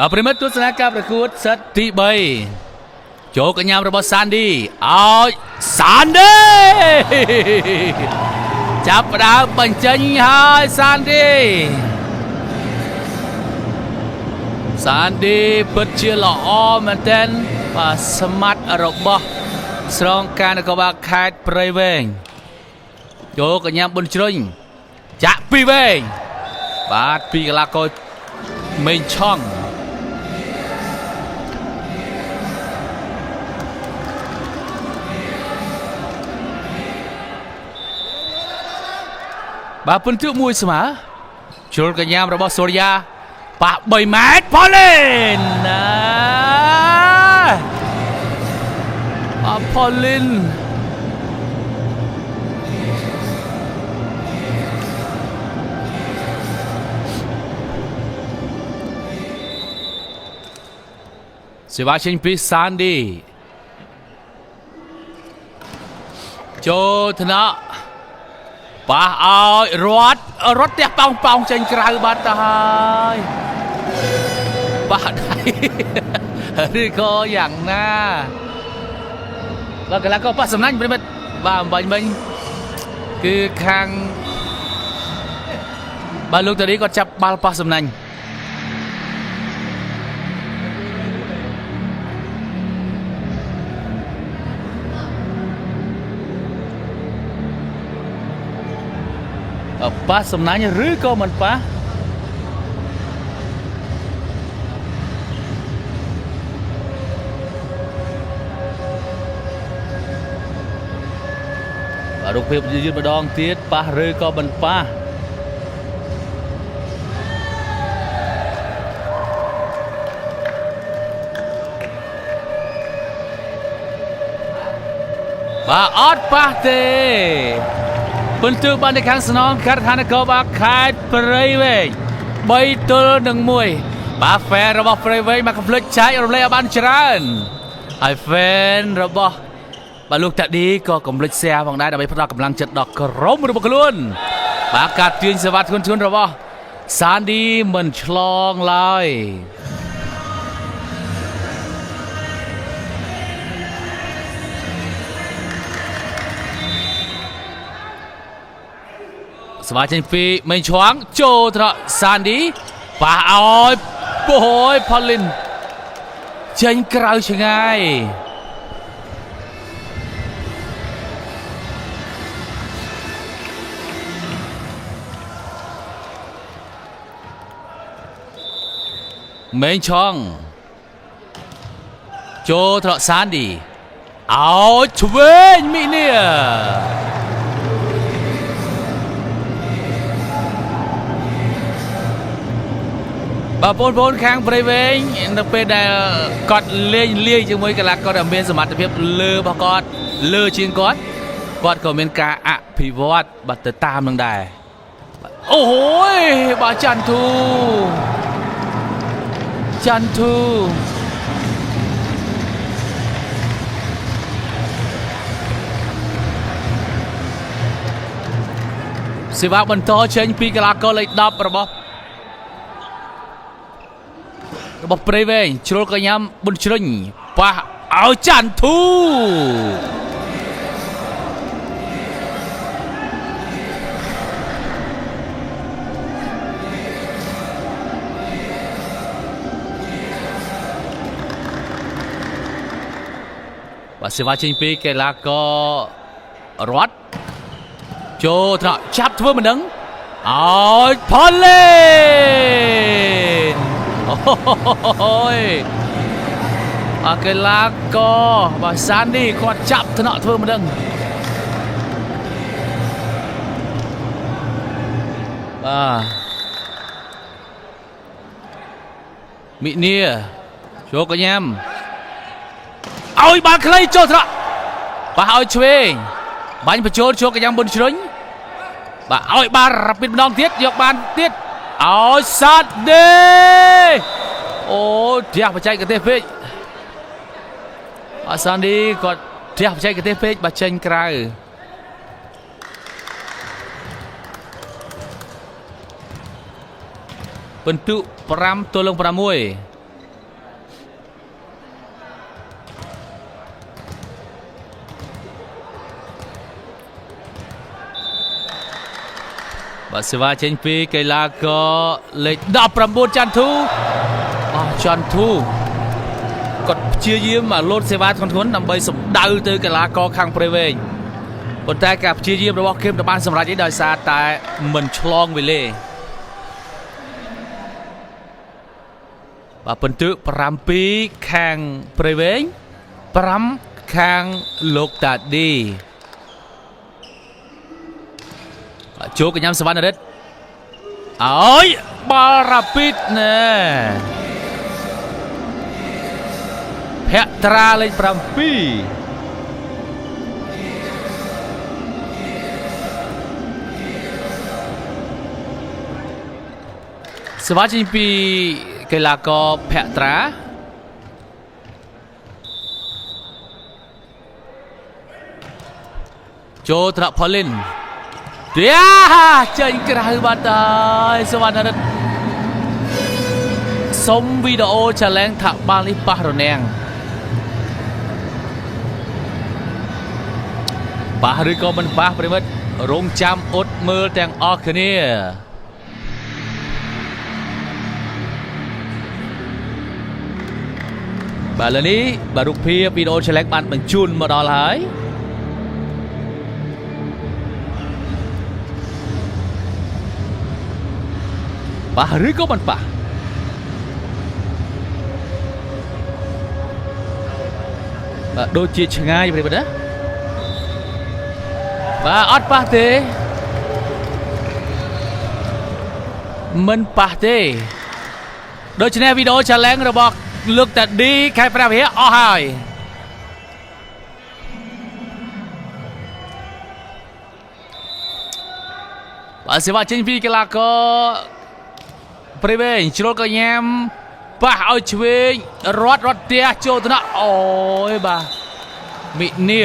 បាទប្រិមិត្តទស្សនាការប្រកួតសិតទី3ចូលកញ្ញារបស់សានឌីឲ្យសានឌីចាប់ផ្ដើមបញ្ចេញហើយសានឌីពិតជាល្អមែនទែនបាទស្មាត់របស់ស្រងការនគរបាលខេត្តព្រៃវែងចូលកញ្ញាប៊ុនជ្រុញចាក់ពីវែងបាទពីកីឡាករមេងឆុងបាទពិន្ទុមួយស្មើជ្រុលកញ្ញារបស់សូរិយាប៉ះ3ម៉ែត្រប៉ូលីនប៉ូលីនសេវាចេញពីសានឌីចូលថ្នាក់ប៉ះឲ្យរត់ផ្ទះប៉ោងចេញក្រៅបាត់ទៅហើយប៉ះដៃឬក៏យ៉ាងណាបាទកីឡាករប៉ះសំណាញ់ប្រិមិត្តបាទអំបញ្ញមិញគឺខាងបាទលោកតារីគាត់ចាប់បាល់ប៉ះសំណាញ់ប៉ះសំណាញ់ឬក៏មិនប៉ះបាទរូបភាពយឺតម្ដងទៀតប៉ះឬក៏មិនប៉ះបាទអត់ប៉ះទេពិន្ទុបាននៅខាងស្នងកាត់ឋាននគរបាលខេត្តព្រៃវែង3-1បាទហ្វេនរបស់ព្រៃវែងមកកំភ្លេចចែករំលែកឲ្យបានច្រើនហើយហ្វេនរបស់បាទលោកតាឌីក៏កំភ្លេចแชร์ផងដែរដើម្បីផ្ដល់កម្លាំងចិត្តដល់ក្រុមរបស់ខ្លួនបាទការទាញសេវាធ្ងន់របស់សានឌីមិនឆ្លងឡើយស្វាចេញពីមេងឈួងចូលត្រកសានឌីប៉ះឲ្យបូយផូលីនចេញក្រៅឆ្ងាយមេងឈួងចូលត្រកសានឌីឲ្យឆ្វេងមីនីបាទបងប្អូនខាងព្រៃវែងនៅពេលដែលគាត់លេងលាយជាមួយកីឡាករដែលមានសមត្ថភាពលើរបស់គាត់លើជាងគាត់ក៏មានការអភិវឌ្ឍបាទទៅតាមនឹងដែរអូយបាទច័ន្ទធូសេវាបន្តចេញពីកីឡាករលេខ10របស់ព្រៃវែងជ្រុលកញ្ញាប៊ុនជ្រុញប៉ះឲ្យច័ន្ទធូបាទសេវាចេញពីកីឡាកររត់ចូលថ្នាក់ចាប់ធ្វើមិនដឹងឲ្យផូលីនអូយអាកីឡាករបាទសានឌីគាត់ចាប់ថ្នាក់ធ្វើមិនដឹងបាទមីនីចូលកញ្ញាឲ្យបាល់ខ្លីចូលថ្នាក់ប៉ះឲ្យឆ្វេងបាញ់បញ្ចូលចូលកញ្ញាប៊ុនជ្រុញបាទឲ្យបាល់រ៉ាពីតម្ដងទៀតយកបានទៀតឲ្យសានឌីអូផ្ទះបច្ចេកទេសពេកសានឌីគាត់ផ្ទះបច្ចេកទេសពេកបាទចេញក្រៅពិន្ទុ5-6 បាទសេវាចេញពីកីឡាករលេខ19ច័ន្ទធូច័ន្ទធូគាត់ព្យាយាមមកលោតសេវាធ្ងន់ៗដើម្បីសម្ដៅទៅកីឡាករខាងព្រៃវែងប៉ុន្តែការព្យាយាមរបស់គឹមទៅបានសម្រេចឯដោយសារតែមិនឆ្លងវេលាបាទពិន្ទុ7ខាងព្រៃវែង5ខាងលោកតាឌីចូលកញ្ញាំសវណ្ណរិទ្ធអើយបាល់រ៉ាពីតណែភក្ត្រាលេខ7សវ៉ាចេញពីកីឡាករភក្ត្រាចូលត្រកផលីនចេញក្រៅបាត់ហើយសវណ្ណរិទ្ធសុំវីដេអូឆាឡែងថាបាល់នេះប៉ះរនាំងប៉ះឬក៏មិនប៉ះប្រិមិត្តរងចាំអ៊ុតមើលទាំងអស់គ្នាបាទឥឡូវនេះបាទរូបភាពវីដេអូឆាឡែងបានបញ្ជូនមកដល់ហើយប៉ះឬក៏មិនប៉ះបាទដូចជាឆ្ងាយប្រិមិត្តណាបាទអត់ប៉ះទេមិនប៉ះទេដូច្នេះវីដេអូឆាឡែងរបស់លោកតាឌីខេត្តព្រះវិហារអស់ហើយបាទសេវាចេញពីកីឡាករព្រៃវែងជ្រុលកញ្ញាំប៉ះឲ្យឆ្វេងរត់ផ្ទះចូលទៅណាអូយបាទមីនី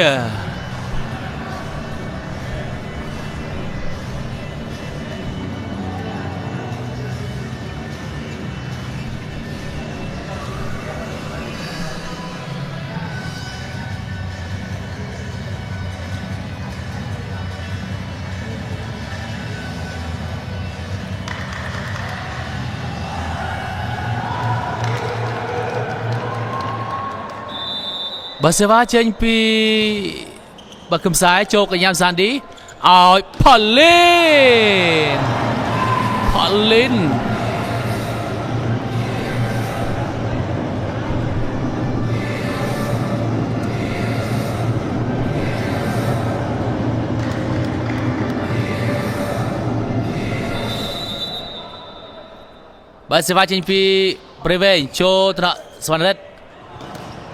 បើសេវាចេញពីបើកំសាយចូលកញ្ញាំសានឌីឲ្យផលីនបើសេវាចេញពីព្រៃវែងចូលត្រកសវណ្ណរិទ្ធ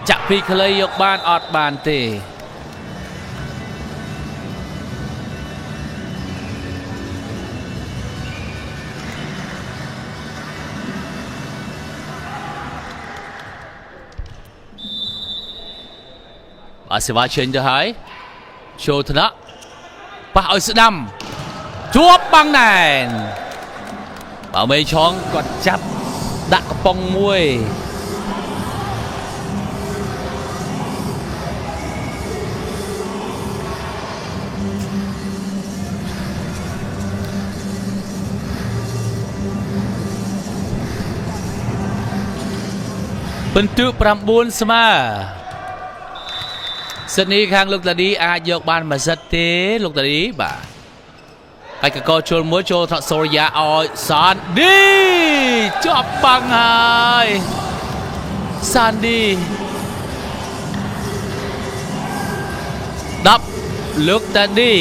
ចាក់ពីខ្លីយកបានអត់បានទេបាទសេវាចេញទៅហើយចូលថ្នាក់ប៉ះឲ្យស្ដាំជាប់បាំងណែនបើមេឆងគាត់ចាប់ដាក់កំប៉ុងមួយពិន្ទុ9ស្មើសិននេះខាងលោកតាឌីអាចយកបានមួយសិតទេលោកតាឌីបាទហើយកកជុលមួយចូលថតសូរិយាឲ្យសានឌីជាប់បាំងហើយសានឌី10លោកតាឌី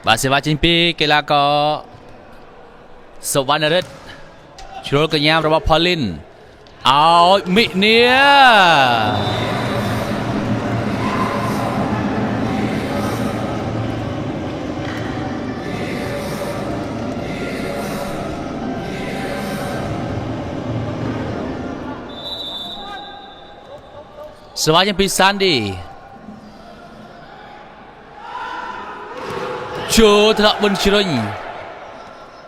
បាទសេវាចេញពីកីឡាករសវណ្ណរិទ្ធជ្រុលកញ្ញាំរបស់ផលីនឲ្យមីនីសេវាចេញពីសានឌីចូលថ្នាក់ប៊ុនជ្រុញ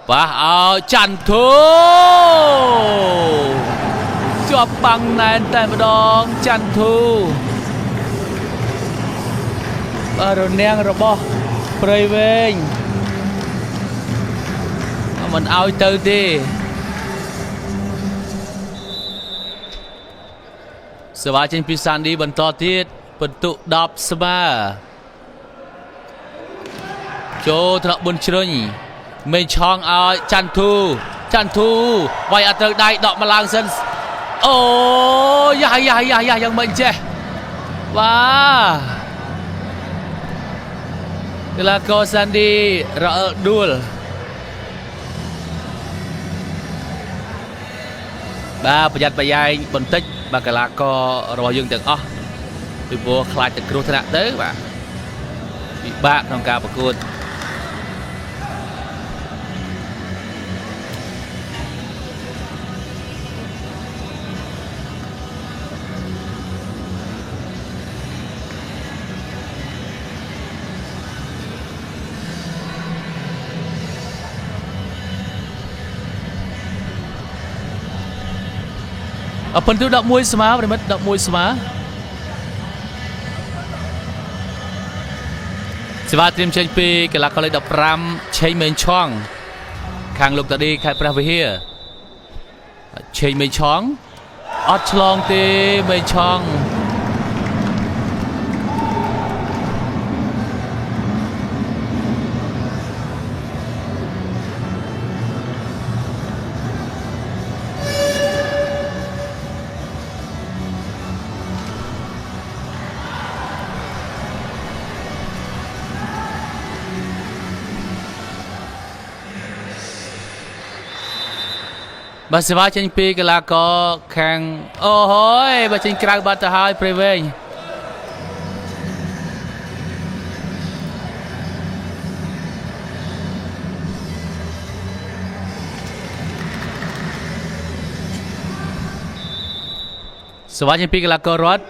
ប៉ះឲ្យច័ន្ទធូជាប់បាំងណែនតែម្ដងច័ន្ទធូ รถเนียงระบบเปรย์เวงมันเอาเตอร์ดีสวัสดีพิสันดีบรรทอทิศประตูดับสมาโจธนบุญชรุนไม่ช่องเอาจันทูไว้อัตราได้ดอกมาลางเซนโอ้ยยังเหมือนเจ้ว้าเวลาโกสันดีเราดูลบ้าประหยัดประหยัดบนตึกบางกะลาก็รอยังจากอ๋อปีบัวคลายจากครูธนาเต้บ่าปีบ้าทำการประกวดเพิ่นดูดอกมวยสมาร์ทมั้ยดอกมวยสมาร์ทสวัสดีทีมเชนปีกลักเขาเลยดอกรำใช้เมนช่องคางลูกตาดีใครประเวเฮียใช้เมนช่องอัดฉลองตีเมนช่องบาสวาเชนปีกลาก็แข่งโอ้โหบาเชนกลางบาตาไฮเปรเวงสวาเชนปีกลาก็รถ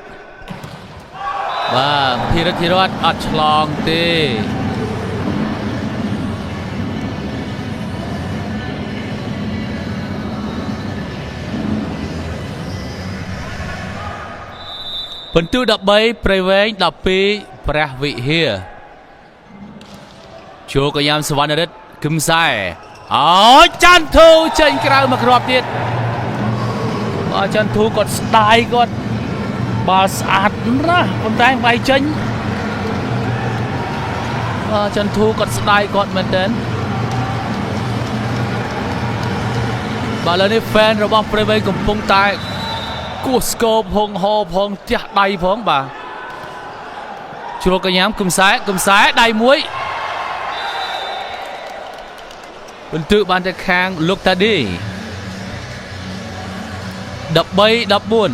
ว่าพิรธิรถอัดฉลองตีบรรทุกดับใบเปรย์เวงดับปีพระวิเฮียโชกยามสวรรค์ฤทธิ์คึมไซอ๋อจันทูเชิญกลางมากรอบเดียดจันทูกดสไตล์กดบาสอาดนะคนแรงใบเชิญจันทูกดสไตล์กดเหมือนเดิมบาลนี่แฟนระบบเปรย์เวงกับพงตายกูสโกพงฮอพงจะได้พงบ่าชูโรกยามกุมซ้ายได้มวยบรรทุกบานตะแคงลูกตาดีดับใบดับบุญ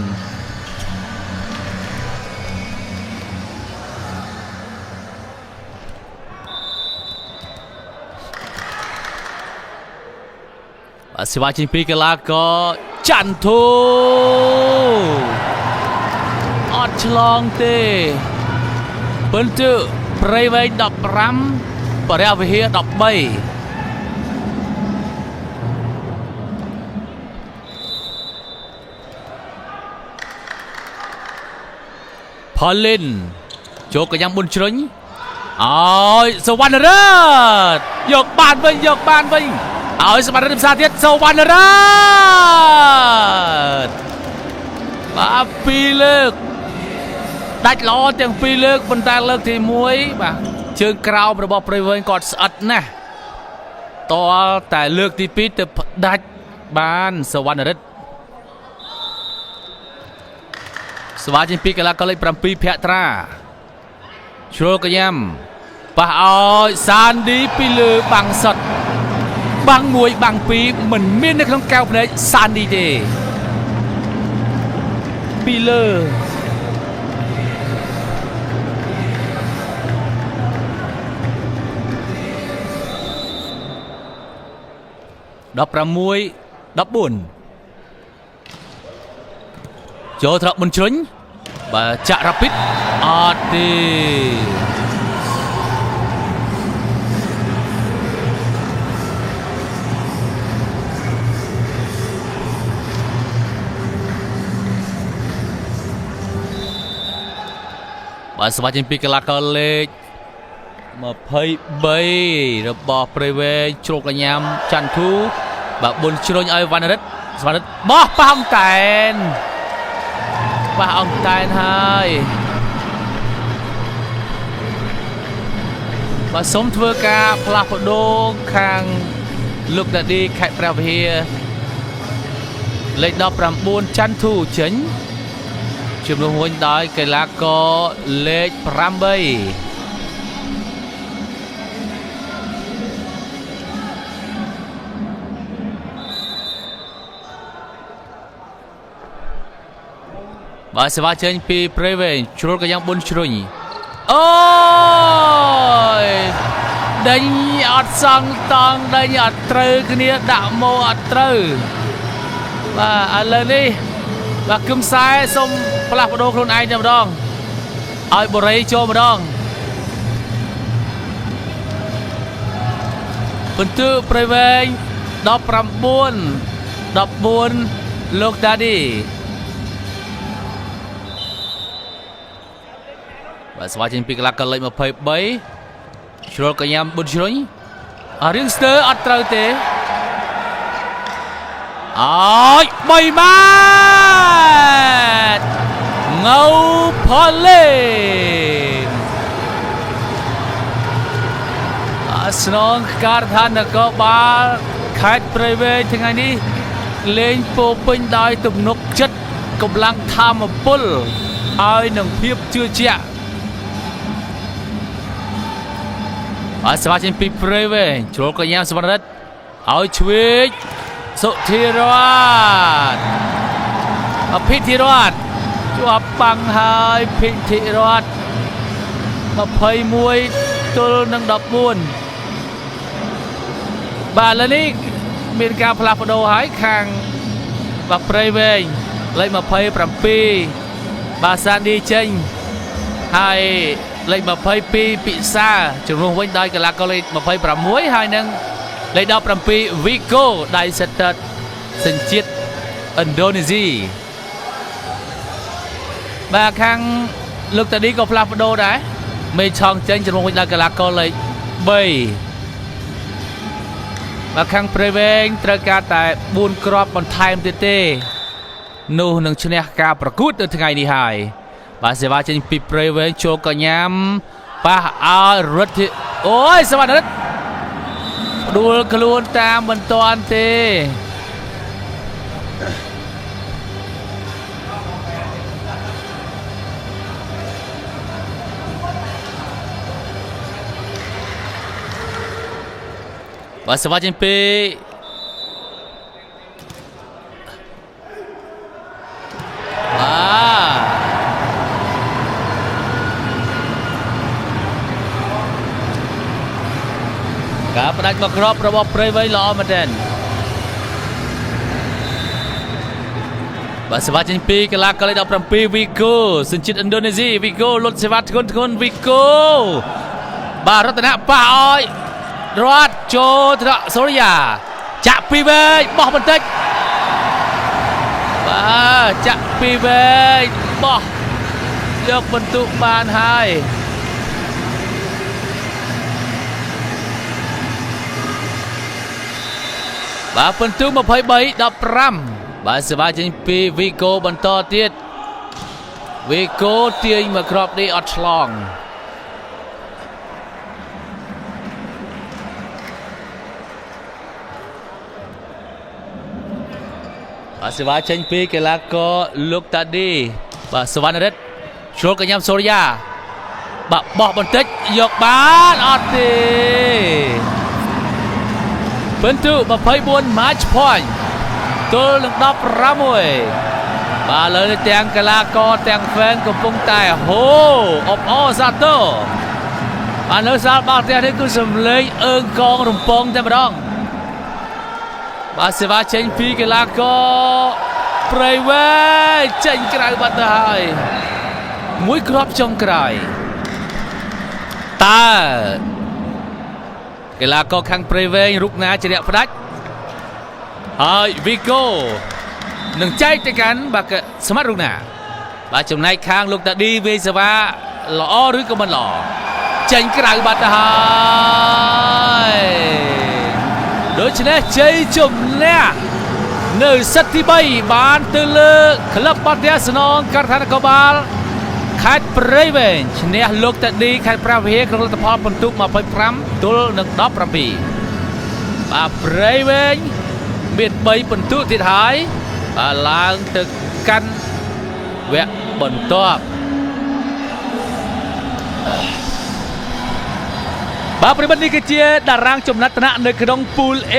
สวัสดีปีกลาก็จันทูอัดฉลองเตะบรรจุเปรย์ไว้ดับรำปะเรียบเฮียดับใบพอลินโจกยังบุญชริงอ๋อสวรรค์เลิศยกบานไปเอาสมรรถสาธิตสวรรค์เลิศมาปีเลิกดัดล้อเตียงปีเลิกบนตาเลิกที่มวยมาเชิงกราวระบบเปรย์เวงกอดสัดนะต่อแต่เลิกที่ปีแต่ดัดบานสวรรค์เลิศสวัสดีปีกลาก็เลยปรำปีเพียตราชัวกยำป่าอ้อยซานดีปีเลือบางสดบางมวยบางปีเหมือนมีนในคลองแก้วเลยซานดีเดปีเลอดับประมวยดับบุญโจทย์บุญชนบาจะรับพิษอาดี บ បាទស្វាចេញពីកីឡាករលេខ23របស់ព្រៃវែងជ្រោកកញ្ញាមច័ន្ទធូបាទបុនជ្រុញឲ្យវណ្ណរិទ្ធស្វារិទ្ធបោះប៉ះអង្គតែនហើយបាទសូមធ្វើការផ្លាស់ប្ដូរខាងលោកដាឌីខេត្តព្រះវិហារលេខ19ច័ន្ទធូចេញជំនួសវិញដោយកីឡាករលេខ8បាទសេវាចេញពីព្រៃវែងជ្រុលក៏យ៉ាងបុនជ្រុញអូយដេញអត់សងតង់ដេញអត់ត្រូវគ្នាដាក់ម៉ូអត់ត្រូវបាទឥឡូវនេះបាទគឹមខ្សែសុំផ្លាស់ប្ដូរខ្លួនឯងតែម្ដងឲ្យបូរីចូលម្ដងបន្ទឺព្រៃវែង14លោកដាឌីបាទស្វាចេញពីកីឡាករលេខ23ជ្រុលកញ្ញាមបុនជ្រុញរៀងស្ទើអត់ត្រូវទេអើយ3ម៉ាតងៅផលលេស្នងការដ្ឋាននគរបាលខេត្តព្រៃវែងថ្ងៃនេះលេងពោពេញដោយទំនុកចិត្តកម្លាំងធម៌ពលឲ្យនឹងភាពជឿជាក់បាទស្វាចេញពីព្រៃវែងជ្រុលកញ្ញាមសវណ្ណរិទ្ធឲ្យឆ្វេងសុធីរតអភិធិរតជាប់បាំងហើយភិធិរត21ទល់នឹង14បាទឥឡូវនេះមានការផ្លាស់ប្ដូរហើយខាងបាទព្រៃវែងលេខ27បាទសាឌីចេញហើយលេខ22ពិសាជំនួសវិញដោយកីឡាករលេខ26ហើយនឹងលេខ17 Vigo ដៃសេតតសញ្ជាតិឥណ្ឌូនេស៊ីបាទខាងលោកតាឌីក៏ផ្លាស់ប្ដូរដែរមេឆងចេញជំនួសវិញដោយកីឡាករលេខ3បាទខាងព្រៃវែងត្រូវការតែ4គ្រាប់បន្ថែមទៀតទេនោះនឹងឈ្នះការប្រកួតនៅថ្ងៃនេះហើយបាទសេវាចេញពីព្រៃវែងចូលកញ្ញាមប៉ះឲ្យរត់អូយសវណ្ណរិទ្ធដួលខ្លួនតាមមិនទាន់ទេបាទសេវាចេញពីការផ្ដាច់មកគ្រាប់របស់ព្រៃវែងល្អមែនទែនបាទសេវាចេញពីកីឡាករលេខ17 Vigo សញ្ជាតិឥណ្ឌូនេស៊ី Vigo លុតសេវាធ្ងន់ Vigo បាទរតនៈប៉ះឲ្យរត់ចូលត្រកសូរិយាចាក់ពីវែងបោះបន្តិចបាទចាក់ពីវែងបោះយកបន្ទុកបានហើយបាទពិន្ទុ23-15បាទសេវាចេញពី Vigo បន្តទៀត Vigo ទាញមកគ្រាប់នេះអត់ឆ្លងបាទសេវាចេញពីកីឡាករលោកតាឌីបាទសវណ្ណរិទ្ធជ្រុលកញ្ញាមសូរិយាបាទបោះបន្តិចយកបានអត់ទេពិន្ទុ24 match point ទល់នឹង16បាទលើទាំងកីឡាករទាំង fan កំពុងតែហូអបអរសាទរបាទនៅសាលបាល់ទះនេះគឺសំឡេងអើងកងរំពងតែម្ដងបាទសេវាចេញពីកីឡាករព្រៃវែងចេញក្រៅបាត់ទៅហើយមួយគ្រាប់ចុងក្រោយតើកីឡាករខាងព្រៃវែងរូបណាជាអ្នកផ្ដាច់ហើយ Vigo នឹងចែកទៅកាន់បាទសមត្ថរូបណាបាទចំណែកខាងលោកតាឌីវេសេវា ល្អឬក៏មិនល្អចេញក្រៅបាត់ទៅហើយដូច្នេះជ័យជំនះនៅសិតទី3បានទៅលើក្លឹបបាល់ទះស្នងការដ្ឋាននគរបាលខេត្តព្រៃវែងឈ្នះលោកតាឌីខេត្តព្រះវិហារក្នុងលទ្ធផលពិន្ទុ25ទល់នឹង17បាទព្រៃវែងមាន3ពិន្ទុទៀតហើយបាទឡើងទៅកាន់វគ្គបន្ទាប់បាទប្រិមត្តនេះគឺជាតារាងចំណាត់ថ្នាក់នៅក្នុងពូល A